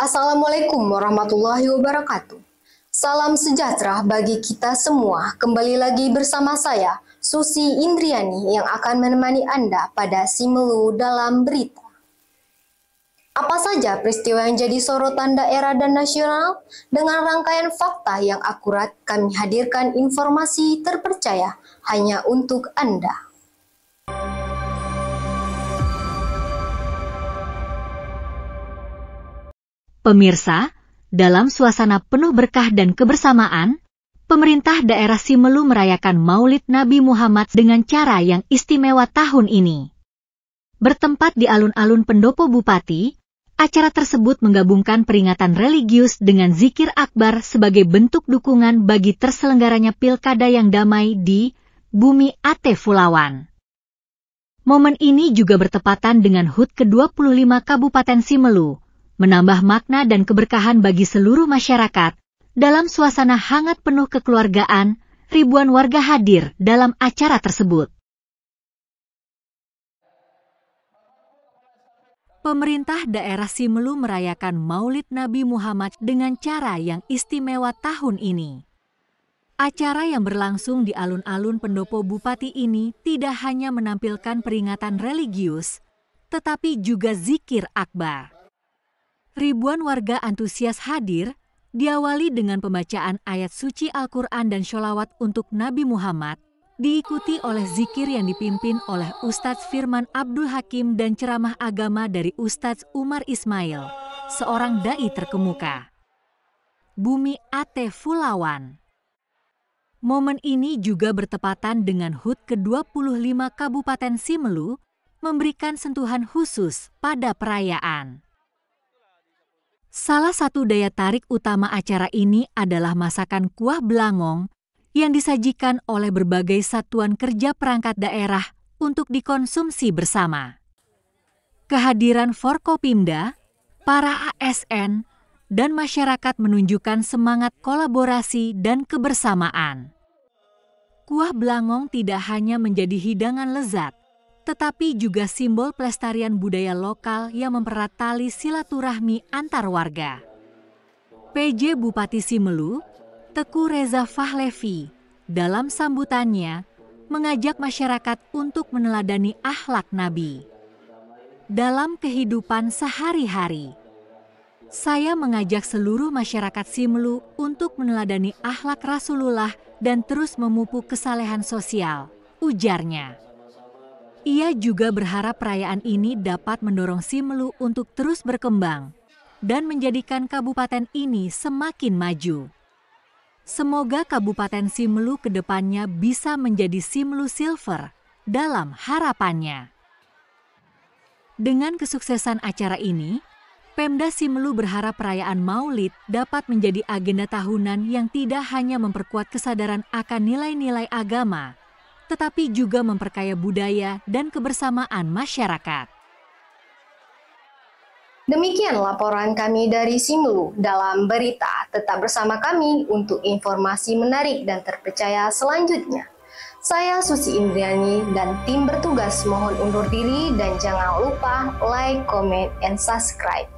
Assalamualaikum warahmatullahi wabarakatuh. Salam sejahtera bagi kita semua. Kembali lagi bersama saya, Susi Indriani, yang akan menemani Anda pada Simelu dalam berita. Apa saja peristiwa yang jadi sorotan daerah dan nasional? Dengan rangkaian fakta yang akurat, kami hadirkan informasi terpercaya hanya untuk Anda. Pemirsa, dalam suasana penuh berkah dan kebersamaan, pemerintah daerah Simelu merayakan Maulid Nabi Muhammad dengan cara yang istimewa tahun ini. Bertempat di alun-alun Pendopo Bupati, acara tersebut menggabungkan peringatan religius dengan zikir akbar sebagai bentuk dukungan bagi terselenggaranya pilkada yang damai di Bumi Ate Fulawan. Momen ini juga bertepatan dengan HUT ke-25 Kabupaten Simelu, menambah makna dan keberkahan bagi seluruh masyarakat. Dalam suasana hangat penuh kekeluargaan, ribuan warga hadir dalam acara tersebut. Pemerintah daerah Simelu merayakan Maulid Nabi Muhammad dengan cara yang istimewa tahun ini. Acara yang berlangsung di alun-alun Pendopo Bupati ini tidak hanya menampilkan peringatan religius, tetapi juga zikir akbar. Ribuan warga antusias hadir, diawali dengan pembacaan ayat suci Al-Quran dan sholawat untuk Nabi Muhammad, diikuti oleh zikir yang dipimpin oleh Ustadz Firman Abdul Hakim dan ceramah agama dari Ustadz Umar Ismail, seorang dai terkemuka. Bumi Ate Fulawan. Momen ini juga bertepatan dengan HUT ke-25 Kabupaten Simelu, memberikan sentuhan khusus pada perayaan. Salah satu daya tarik utama acara ini adalah masakan kuah belangong yang disajikan oleh berbagai satuan kerja perangkat daerah untuk dikonsumsi bersama. Kehadiran Forkopimda, para ASN, dan masyarakat menunjukkan semangat kolaborasi dan kebersamaan. Kuah belangong tidak hanya menjadi hidangan lezat, tetapi juga simbol pelestarian budaya lokal yang mempererat tali silaturahmi antar warga. PJ Bupati Simelu, Teku Reza Fahlevi, dalam sambutannya mengajak masyarakat untuk meneladani akhlak Nabi dalam kehidupan sehari-hari. Saya mengajak seluruh masyarakat Simelu untuk meneladani akhlak Rasulullah dan terus memupuk kesalehan sosial, ujarnya. Ia juga berharap perayaan ini dapat mendorong Simelu untuk terus berkembang dan menjadikan kabupaten ini semakin maju. Semoga Kabupaten Simelu ke depannya bisa menjadi Simelu Silver dalam harapannya. Dengan kesuksesan acara ini, Pemda Simelu berharap perayaan Maulid dapat menjadi agenda tahunan yang tidak hanya memperkuat kesadaran akan nilai-nilai agama, tetapi juga memperkaya budaya dan kebersamaan masyarakat. Demikian laporan kami dari Simelu dalam berita. Tetap bersama kami untuk informasi menarik dan terpercaya selanjutnya. Saya Susi Indriani dan tim bertugas mohon undur diri dan jangan lupa like, comment, and subscribe.